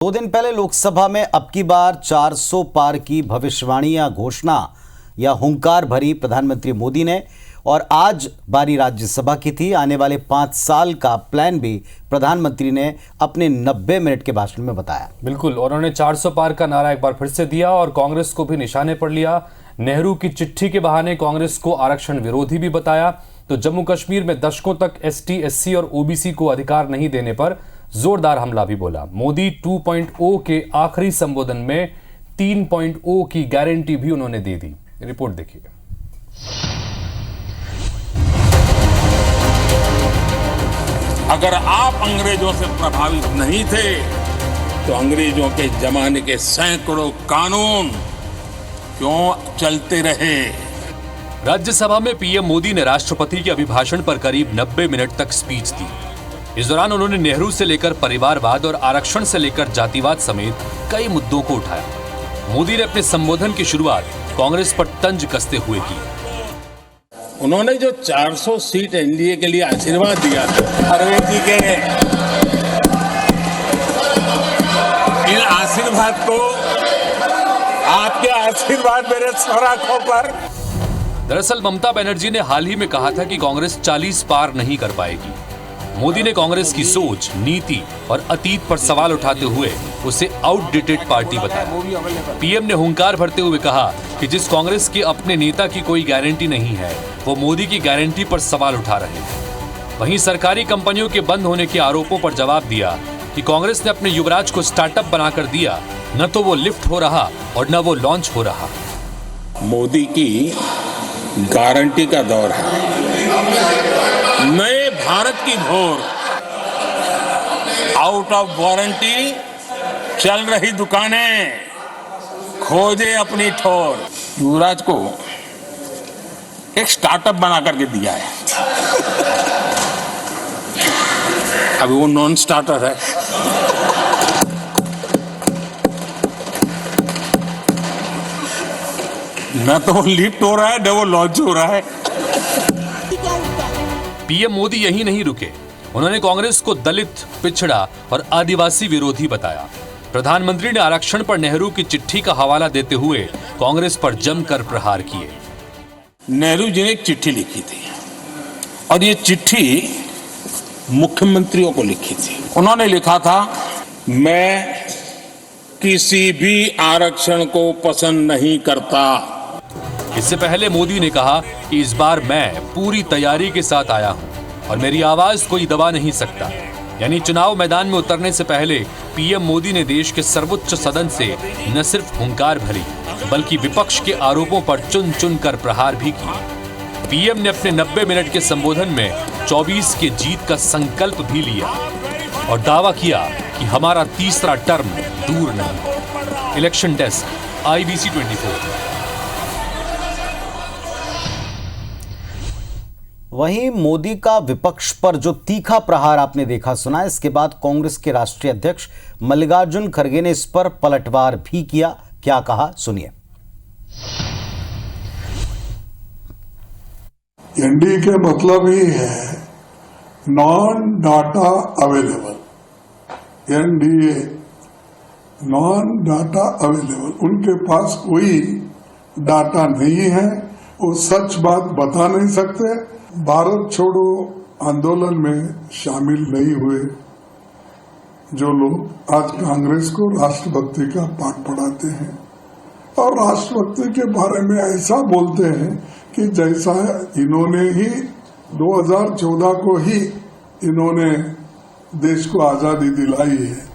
2 दिन पहले लोकसभा में अब की बार 400 पार की भविष्यवाणी या घोषणा या हुंकार भरी प्रधानमंत्री मोदी ने, और आज बारी राज्यसभा की थी। आने वाले 5 साल का प्लान भी प्रधानमंत्री ने अपने 90 मिनट के भाषण में बताया। बिल्कुल, और उन्होंने 400 पार का नारा एक बार फिर से दिया और कांग्रेस को भी निशाने पर लिया। नेहरू की चिट्ठी के बहाने कांग्रेस को आरक्षण विरोधी भी बताया। तो जम्मू कश्मीर में दशकों तक एसटी, एससी और ओबीसी को अधिकार नहीं देने पर जोरदार हमला भी बोला। मोदी 2.0 के आखिरी संबोधन में 3.0 की गारंटी भी उन्होंने दे दी। रिपोर्ट देखिए। अगर आप अंग्रेजों से प्रभावित नहीं थे तो अंग्रेजों के जमाने के सैकड़ों कानून क्यों चलते रहे। राज्यसभा में पीएम मोदी ने राष्ट्रपति के अभिभाषण पर करीब 90 मिनट तक स्पीच दी। इस दौरान उन्होंने नेहरू से लेकर परिवारवाद और आरक्षण से लेकर जातिवाद समेत कई मुद्दों को उठाया। मोदी ने अपने संबोधन की शुरुआत कांग्रेस पर तंज कसते हुए की। उन्होंने जो 400 सीट एनडीए के लिए आशीर्वाद दिया था, अरविंद जी के इन आशीर्वाद को, आपके आशीर्वाद मेरे सर आंखों पर। दरअसल ममता बनर्जी ने हाल ही में कहा था कि कांग्रेस 40 पार नहीं कर पाएगी। मोदी ने कांग्रेस की सोच, नीति और अतीत पर सवाल उठाते हुए उसे आउटडेटेड पार्टी बताया। पीएम ने हुंकार भरते हुए कहा कि जिस कांग्रेस के अपने नेता की कोई गारंटी नहीं है, वो मोदी की गारंटी पर सवाल उठा रहे हैं। वहीं सरकारी कंपनियों के बंद होने के आरोपों पर जवाब दिया कि कांग्रेस ने अपने युवराज को स्टार्टअप बनाकर दिया, न तो वो लिफ्ट हो रहा और न वो लॉन्च हो रहा। मोदी की गारंटी का दौर है। नए भारत की भोर, आउट ऑफ वारंटी चल रही दुकानें, खोजे अपनी ठोर। युवराज को एक स्टार्टअप बना करके दिया है। अभी वो नॉन स्टार्टर है। न तो वो लिफ्ट हो रहा है, न वो लॉन्च हो रहा है। पीएम मोदी यही नहीं रुके। उन्होंने कांग्रेस को दलित, पिछड़ा और आदिवासी विरोधी बताया। प्रधानमंत्री ने आरक्षण पर नेहरू की चिट्ठी का हवाला देते हुए कांग्रेस पर जमकर प्रहार किए। नेहरू जी ने एक चिट्ठी लिखी थी और ये चिट्ठी मुख्यमंत्रियों को लिखी थी। उन्होंने लिखा था, मैं किसी भी आरक्षण को पसंद नहीं करता। इससे पहले मोदी ने कहा कि इस बार मैं पूरी तैयारी के साथ आया हूं और मेरी आवाज कोई दबा नहीं सकता। यानी चुनाव मैदान में उतरने से पहले पीएम मोदी ने देश के सर्वोच्च सदन से न सिर्फ हुंकार भरी, बल्कि विपक्ष के आरोपों पर चुन चुन कर प्रहार भी किए। पीएम ने अपने 90 मिनट के संबोधन में 24 के जीत का संकल्प भी लिया और दावा किया कि हमारा तीसरा टर्म दूर नहीं। Election desk, IBC 24। वहीं मोदी का विपक्ष पर जो तीखा प्रहार आपने देखा सुना, इसके बाद कांग्रेस के राष्ट्रीय अध्यक्ष मल्लिकार्जुन खड़गे ने इस पर पलटवार भी किया। क्या कहा, सुनिए। एनडीए के मतलब ही है non data available. NDA non data available, उनके पास कोई डाटा नहीं है, वो सच बात बता नहीं सकते। भारत छोड़ो आंदोलन में शामिल नहीं हुए जो लोग आज कांग्रेस को राष्ट्रभक्ति का पाठ पढ़ाते हैं और राष्ट्रभक्ति के बारे में ऐसा बोलते हैं कि जैसा इन्होंने ही 2014 को ही इन्होंने देश को आजादी दिलाई है।